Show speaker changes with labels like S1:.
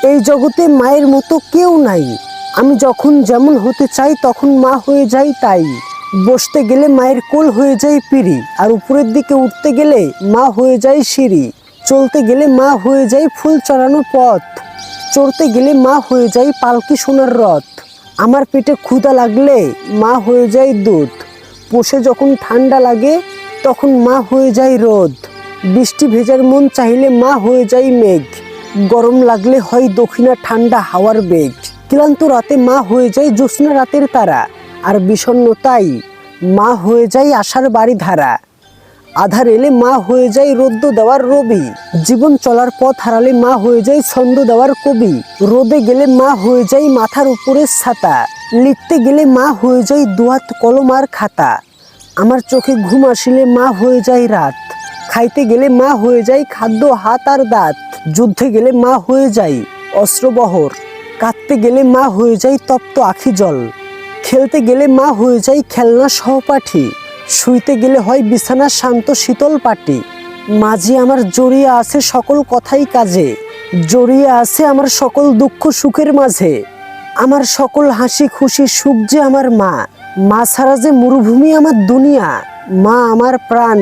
S1: এই জগতে মায়ের মতো কেউ নাই। আমি যখন যেমন হতে চাই তখন মা হয়ে যাই তাই। বসতে গেলে মায়ের কোল হয়ে যায় পিঁড়ি, আর উপরের দিকে উঠতে গেলে মা হয়ে যায় সিঁড়ি। চলতে গেলে মা হয়ে যায় ফুল চড়ানো পথ, চড়তে গেলে মা হয়ে যায় পালকি সোনার রথ। আমার পেটে ক্ষুধা লাগলে মা হয়ে যায় দুধ, পোষে যখন ঠান্ডা লাগে তখন মা হয়ে যায় রোদ। বৃষ্টি ভেজার মন চাইলে মা হয়ে যায় মেঘ, গরম লাগলে হয় দক্ষিণা ঠান্ডা হাওয়ার বেগ। ক্লান্ত রাতে মা হয়ে যায় জ্যোৎস্না রাতের তারা, আর বিষণ্ণতায় মা হয়ে যায় আশার বাড়ি ধারা। আধার এলে মা হয়ে যায় রোদ্দ দেওয়ার রবি, জীবন চলার পথ হারালে মা হয়ে যায় ছন্দ দেওয়ার কবি। রোদে গেলে মা হয়ে যায় মাথার উপরের ছাতা, লিখতে গেলে মা হয়ে যায় দুহাত কলম আর খাতা। আমার চোখে ঘুম আসিলে মা হয়ে যায় রাত, খাইতে গেলে মা হয়ে যায় খাদ্য হাত আর দাঁত। যুদ্ধে গেলে মা হয়ে যায় অস্ত্রবহর, কাঁদতে গেলে মা হয়ে যায় তপ্ত আখি জল। খেলতে গেলে মা হয়ে যায় খেলনা সহপাঠী, শুইতে গেলে হয় বিছানা শান্ত শীতল পাটি। মাঝে আমার জড়িয়ে আছে সকল কথাই কাজে, জড়িয়ে আছে আমার সকল দুঃখ সুখের মাঝে। আমার সকল হাসি খুশি সুখ যে আমার মা, মা ছাড়া যে মরুভূমি আমার দুনিয়া। মা আমার প্রাণ।